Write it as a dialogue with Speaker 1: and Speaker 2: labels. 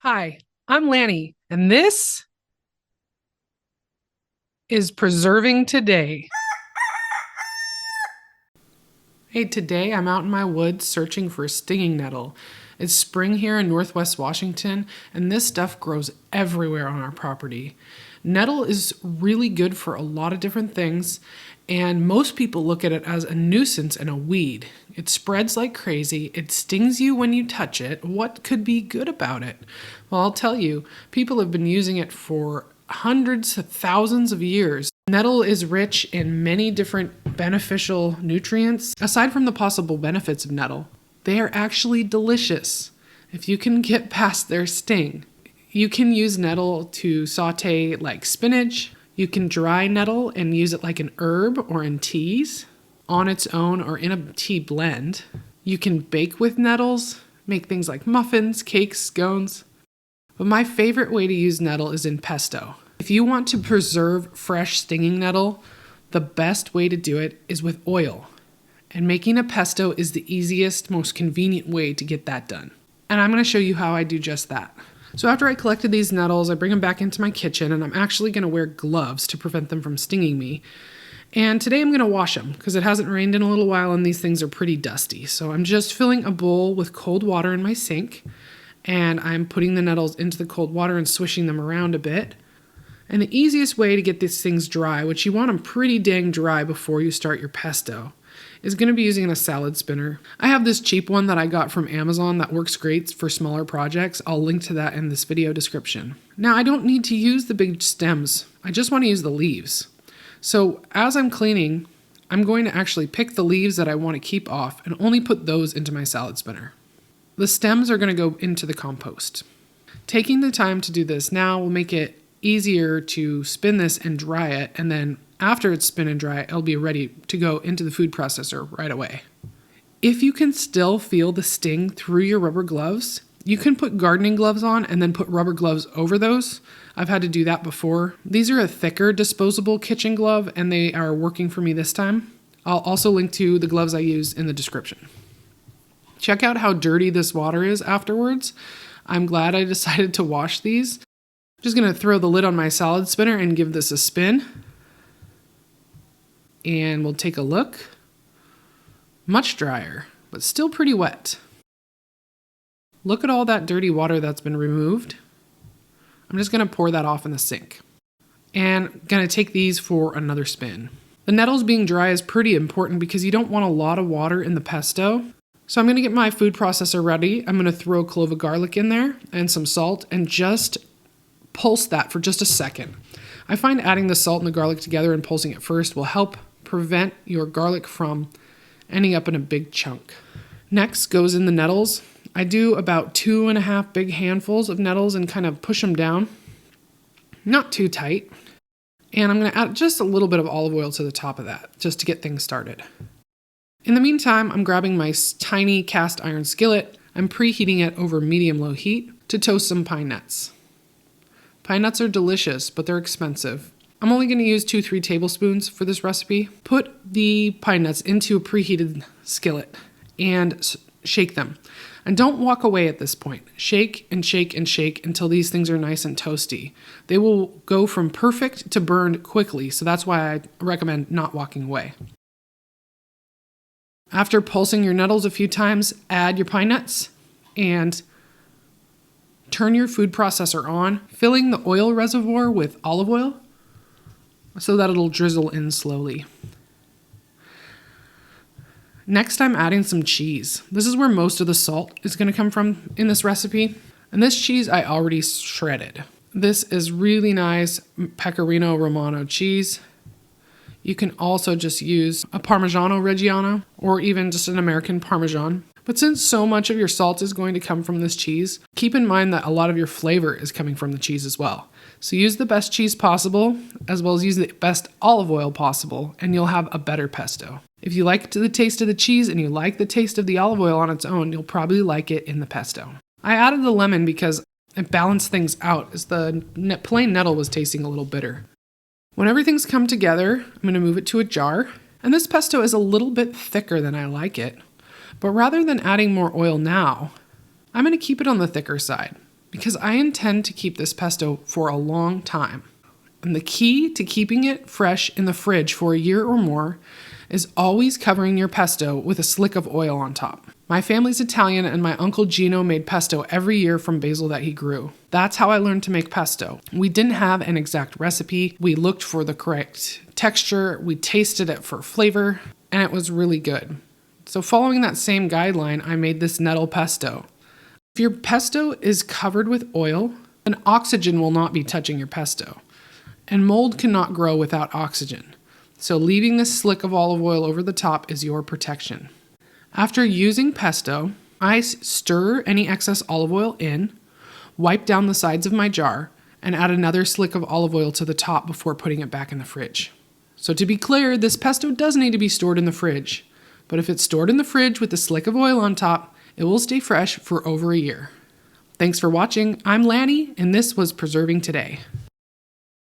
Speaker 1: Hi, I'm Lanny, and this is Preserving Today. Hey, today I'm out in my woods searching for a stinging nettle. It's spring here in Northwest Washington, and this stuff grows everywhere on our property. Nettle is really good for a lot of different things, and most people look at it as a nuisance and a weed. It spreads like crazy, it stings you when you touch it. What could be good about it? Well, I'll tell you, people have been using it for hundreds of thousands of years. Nettle is rich in many different beneficial nutrients. Aside from the possible benefits of nettle, they are actually delicious if you can get past their sting. You can use nettle to saute like spinach. You can dry nettle and use it like an herb or in teas, on its own or in a tea blend. You can bake with nettles, make things like muffins, cakes, scones. But my favorite way to use nettle is in pesto. If you want to preserve fresh stinging nettle, the best way to do it is with oil. And making a pesto is the easiest, most convenient way to get that done. And I'm going to show you how I do just that. So after I collected these nettles, I bring them back into my kitchen, and I'm actually going to wear gloves to prevent them from stinging me. And today I'm going to wash them because it hasn't rained in a little while and these things are pretty dusty. So I'm just filling a bowl with cold water in my sink, and I'm putting the nettles into the cold water and swishing them around a bit. And the easiest way to get these things dry, which you want them pretty dang dry before you start your pesto, is going to be using a salad spinner. I have this cheap one that I got from Amazon that works great for smaller projects. I'll link to that in this video description. Now, I don't need to use the big stems. I just want to use the leaves. So as I'm cleaning, I'm going to actually pick the leaves that I want to keep off and only put those into my salad spinner. The stems are going to go into the compost. Taking the time to do this now will make it easier to spin this and dry it, and then after it's spin and dry, it'll be ready to go into the food processor right away. If you can still feel the sting through your rubber gloves, you can put gardening gloves on and then put rubber gloves over those. I've had to do that before. These are a thicker disposable kitchen glove, and they are working for me this time. I'll also link to the gloves I use in the description. Check out how dirty this water is afterwards. I'm glad I decided to wash these. I'm just going to throw the lid on my salad spinner and give this a spin. And we'll take a look. Much drier, but still pretty wet. Look at all that dirty water that's been removed. I'm just going to pour that off in the sink. And going to take these for another spin. The nettles being dry is pretty important because you don't want a lot of water in the pesto. So I'm going to get my food processor ready. I'm going to throw a clove of garlic in there and some salt and just pulse that for just a second. I find adding the salt and the garlic together and pulsing it first will help prevent your garlic from ending up in a big chunk. Next goes in the nettles. I do about 2.5 big handfuls of nettles and kind of push them down. Not too tight. And I'm going to add just a little bit of olive oil to the top of that just to get things started. In the meantime, I'm grabbing my tiny cast iron skillet. I'm preheating it over medium-low heat to toast some pine nuts. Pine nuts are delicious, but they're expensive. I'm only going to use 2-3 tablespoons for this recipe. Put the pine nuts into a preheated skillet and shake them. And don't walk away at this point. Shake and shake and shake until these things are nice and toasty. They will go from perfect to burned quickly, so that's why I recommend not walking away. After pulsing your nettles a few times, add your pine nuts and turn your food processor on, filling the oil reservoir with olive oil so that it'll drizzle in slowly. Next, I'm adding some cheese. This is where most of the salt is going to come from in this recipe. And this cheese I already shredded. This is really nice pecorino romano cheese. You can also just use a Parmigiano Reggiano or even just an American Parmesan. But since so much of your salt is going to come from this cheese, keep in mind that a lot of your flavor is coming from the cheese as well. So use the best cheese possible, as well as use the best olive oil possible, and you'll have a better pesto. If you like the taste of the cheese and you like the taste of the olive oil on its own, you'll probably like it in the pesto. I added the lemon because it balanced things out, as the plain nettle was tasting a little bitter. When everything's come together, I'm going to move it to a jar. And this pesto is a little bit thicker than I like it. But rather than adding more oil now, I'm going to keep it on the thicker side because I intend to keep this pesto for a long time. And the key to keeping it fresh in the fridge for a year or more is always covering your pesto with a slick of oil on top. My family's Italian, and my Uncle Gino made pesto every year from basil that he grew. That's how I learned to make pesto. We didn't have an exact recipe. We looked for the correct texture, we tasted it for flavor, and it was really good. So following that same guideline, I made this Nettle Pesto. If your pesto is covered with oil, then oxygen will not be touching your pesto. And mold cannot grow without oxygen. So leaving this slick of olive oil over the top is your protection. After using pesto, I stir any excess olive oil in, wipe down the sides of my jar, and add another slick of olive oil to the top before putting it back in the fridge. So to be clear, this pesto does need to be stored in the fridge, but if it's stored in the fridge with a slick of oil on top, it will stay fresh for over a year. Thanks for watching. I'm Lanny, and this was Preserving Today.